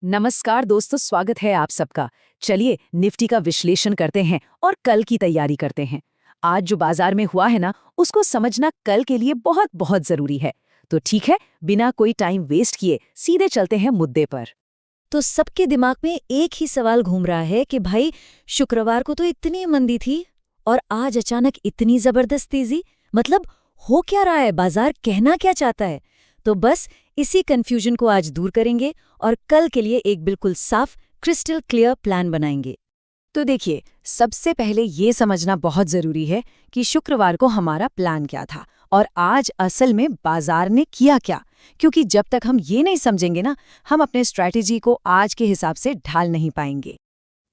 नमस्कार दोस्तों, स्वागत है आप सबका। चलिए निफ्टी का विश्लेषण करते हैं और कल की तैयारी करते हैं। आज जो बाजार में हुआ है ना, उसको समझना कल के लिए बहुत बहुत जरूरी है। तो ठीक है, बिना कोई टाइम वेस्ट किए सीधे चलते हैं मुद्दे पर। तो सबके दिमाग में एक ही सवाल घूम रहा है कि भाई शुक्रवार को तो इतनी मंदी थी और आज अचानक इतनी जबरदस्त तेजी। मतलब हो क्या रहा है, बाजार कहना क्या चाहता है? तो बस इसी कंफ्यूजन को आज दूर करेंगे और कल के लिए एक बिल्कुल साफ क्रिस्टल क्लियर प्लान बनाएंगे। तो देखिए, सबसे पहले ये समझना बहुत जरूरी है कि शुक्रवार को हमारा प्लान क्या था और आज असल में बाजार ने किया क्या। क्योंकि जब तक हम ये नहीं समझेंगे ना, हम अपने स्ट्रैटेजी को आज के हिसाब से ढाल नहीं पाएंगे।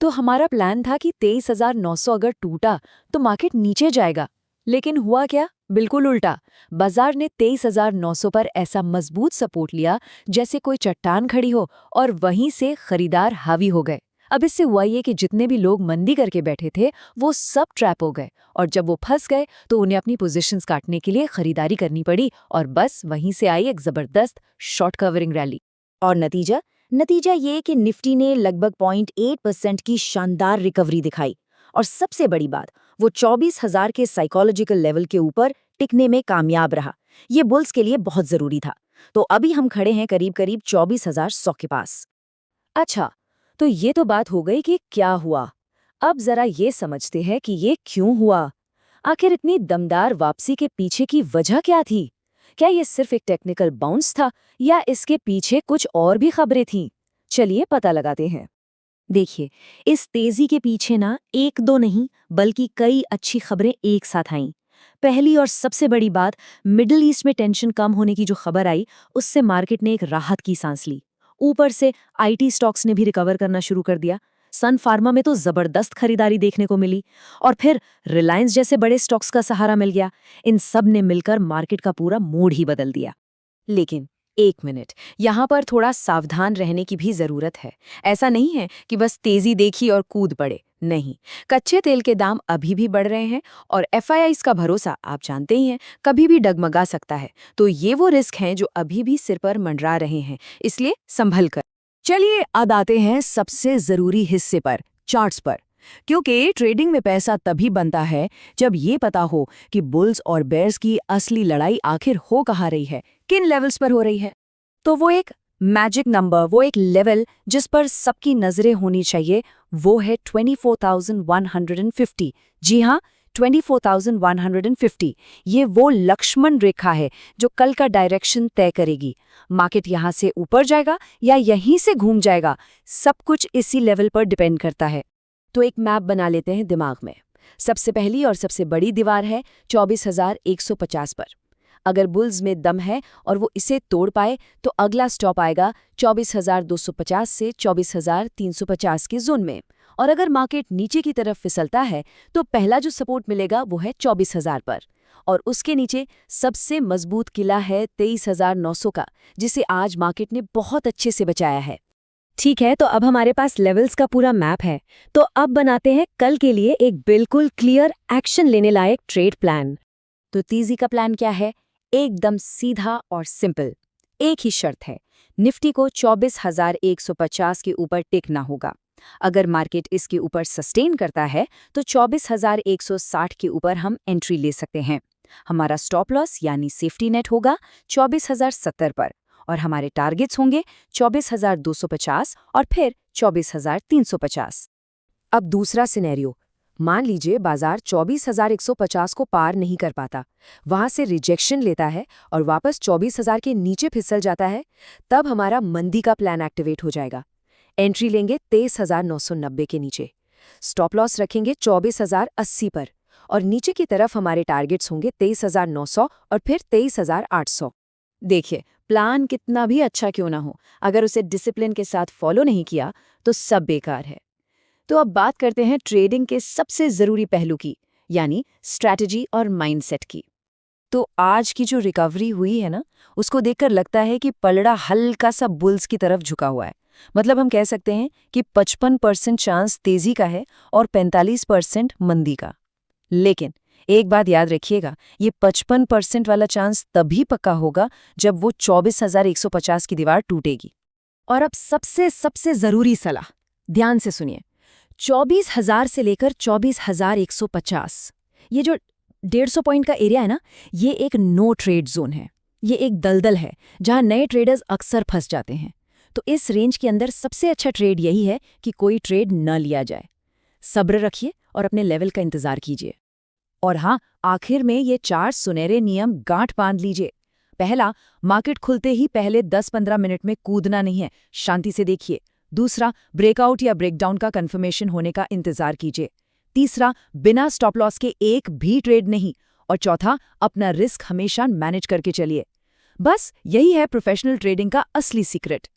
तो हमारा प्लान था कि 23,900 अगर टूटा तो मार्केट नीचे जाएगा, लेकिन हुआ क्या? बिल्कुल उल्टा। बाजार ने 23,900 पर ऐसा मजबूत सपोर्ट लिया जैसे कोई चट्टान खड़ी हो, और वहीं से खरीदार हावी हो गए। अब इससे हुआ ये कि जितने भी लोग मंदी करके बैठे थे वो सब ट्रैप हो गए, और जब वो फंस गए तो उन्हें अपनी पोजीशंस काटने के लिए खरीदारी करनी पड़ी, और बस वहीं से आई एक जबरदस्त शॉर्ट कवरिंग रैली। और नतीजा ये कि निफ्टी ने लगभग 0.8% की शानदार रिकवरी दिखाई। और सबसे बड़ी बात, वो 24,000 के साइकोलॉजिकल लेवल के ऊपर टिकने में कामयाब रहा। ये बुल्स के लिए बहुत जरूरी था। तो अभी हम खड़े हैं करीब करीब 24,100 के पास। अच्छा, तो ये तो बात हो गई कि क्या हुआ। अब जरा ये समझते हैं कि ये क्यों हुआ। आखिर इतनी दमदार वापसी के पीछे की वजह क्या थी? क्या ये सिर्फ एक टेक्निकल बाउंस था या इसके पीछे कुछ और भी खबरें थीं? चलिए पता लगाते हैं। देखिए, इस तेजी के पीछे ना एक दो नहीं बल्कि कई अच्छी खबरें एक साथ आईं। पहली और सबसे बड़ी बात, मिडिल ईस्ट में टेंशन कम होने की जो खबर आई, उससे मार्केट ने एक राहत की सांस ली। ऊपर से आईटी स्टॉक्स ने भी रिकवर करना शुरू कर दिया। सन फार्मा में तो जबरदस्त खरीदारी देखने को मिली, और फिर रिलायंस जैसे बड़े स्टॉक्स का सहारा मिल गया। इन सब ने मिलकर मार्केट का पूरा मूड ही बदल दिया। लेकिन एक मिनट, यहाँ पर थोड़ा सावधान रहने की भी जरूरत है। ऐसा नहीं है कि बस तेजी देखी और कूद पड़े। नहीं, कच्चे तेल के दाम अभी भी बढ़ रहे हैं, और एफआईआईज़ का भरोसा आप जानते ही हैं, कभी भी डगमगा सकता है। तो ये वो रिस्क हैं जो अभी भी सिर पर मंडरा रहे हैं, इसलिए संभल कर। चलिए अब आते हैं सबसे जरूरी हिस्से पर, चार्ट्स पर। क्योंकि ट्रेडिंग में पैसा तभी बनता है जब ये पता हो कि बुल्स और बेयर्स की असली लड़ाई आखिर हो कहाँ रही है, किन लेवल्स पर हो रही है। तो वो एक मैजिक नंबर, वो एक लेवल जिस पर सबकी नजरें होनी चाहिए, वो है 24,150। जी हाँ, 24,150। ये वो लक्ष्मण रेखा है जो कल का डायरेक्शन तय करेगी। मार्केट यहाँ से ऊपर जाएगा या यहीं से घूम जाएगा, सब कुछ इसी लेवल पर डिपेंड करता है। तो एक मैप बना लेते हैं दिमाग में। सबसे पहली और सबसे बड़ी दीवार है 24,150 पर। अगर बुल्स में दम है और वो इसे तोड़ पाए तो अगला स्टॉप आएगा 24,250 से 24,350 के जोन में। और अगर मार्केट नीचे की तरफ फिसलता है तो पहला जो सपोर्ट मिलेगा वो है 24,000 पर। और उसके नीचे सबसे मजबूत किला है 23,900 का, जिसे आज मार्केट ने बहुत अच्छे से बचाया है। ठीक है, तो अब हमारे पास लेवल्स का पूरा मैप है। तो अब बनाते हैं कल के लिए एक बिल्कुल क्लियर एक्शन लेने लायक ट्रेड प्लान। तो तेजी का प्लान क्या है? एकदम सीधा और सिंपल। एक ही शर्त है, निफ्टी को 24,150 के ऊपर टिकना होगा। अगर मार्केट इसके ऊपर सस्टेन करता है तो 24,160 के ऊपर हम एंट्री ले सकते हैं। हमारा स्टॉप लॉस यानी सेफ्टी नेट होगा 24,070 पर, और हमारे टारगेट्स होंगे 24,250 और फिर 24,350। अब दूसरा सिनेरियो, मान लीजिए बाजार 24,150 को पार नहीं कर पाता, वहां से रिजेक्शन लेता है और वापस 24,000 के नीचे फिसल जाता है। तब हमारा मंदी का प्लान एक्टिवेट हो जाएगा। एंट्री लेंगे 23,990 के नीचे, स्टॉप लॉस रखेंगे 24,080 पर, और नीचे की तरफ हमारे टारगेट्स होंगे 23,900 और फिर 23,800। देखिए, प्लान कितना भी अच्छा क्यों ना हो, अगर उसे डिसिप्लिन के साथ फॉलो नहीं किया तो सब बेकार है। तो अब बात करते हैं ट्रेडिंग के सबसे जरूरी पहलू की, यानी स्ट्रैटेजी और माइंडसेट की। तो आज की जो रिकवरी हुई है ना, उसको देखकर लगता है कि पलड़ा हल्का सा बुल्स की तरफ झुका हुआ है। मतलब हम कह सकते हैं कि 55% चांस तेजी का है और 45% मंदी का। लेकिन एक बात याद रखिएगा, ये 55% वाला चांस तभी पक्का होगा जब वो 24,150 की दीवार टूटेगी। और अब सबसे सबसे जरूरी सलाह, ध्यान से सुनिए। 24,000 से लेकर 24,150, ये जो 150 पॉइंट का एरिया है ना, ये एक नो ट्रेड जोन है। ये एक दलदल है जहां नए ट्रेडर्स अक्सर फंस जाते हैं। तो इस रेंज के अंदर सबसे अच्छा ट्रेड यही है कि कोई ट्रेड न लिया जाए। सब्र रखिए और अपने लेवल का इंतजार कीजिए। और हाँ, आखिर में ये 4 सुनहरे नियम गांठ बांध लीजिए। पहला, मार्केट खुलते ही पहले 10-15 मिनट में कूदना नहीं है, शांति से देखिए। दूसरा, ब्रेकआउट या ब्रेकडाउन का कंफर्मेशन होने का इंतजार कीजिए। तीसरा, बिना स्टॉप लॉस के एक भी ट्रेड नहीं। और चौथा, अपना रिस्क हमेशा मैनेज करके चलिए। बस यही है प्रोफेशनल ट्रेडिंग का असली सीक्रेट।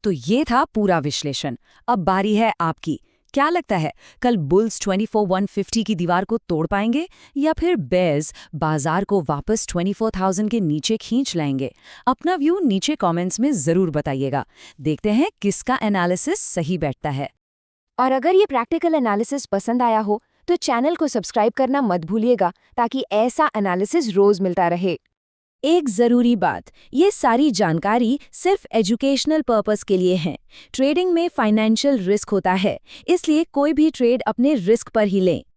तो ये था पूरा विश्लेषण। अब बारी है आपकी। क्या लगता है, कल बुल्स 24,150 की दीवार को तोड़ पाएंगे या फिर बेयर्स बाजार को वापस 24,000 के नीचे खींच लाएंगे? अपना व्यू नीचे कमेंट्स में जरूर बताइएगा। देखते हैं किसका एनालिसिस सही बैठता है। और अगर ये प्रैक्टिकल एनालिसिस पसंद आया हो तो चैनल को सब्सक्राइब करना मत भूलिएगा, ताकि ऐसा एनालिसिस रोज मिलता रहे। एक जरूरी बात, ये सारी जानकारी सिर्फ एजुकेशनल पर्पस के लिए है। ट्रेडिंग में फाइनेंशियल रिस्क होता है, इसलिए कोई भी ट्रेड अपने रिस्क पर ही लें।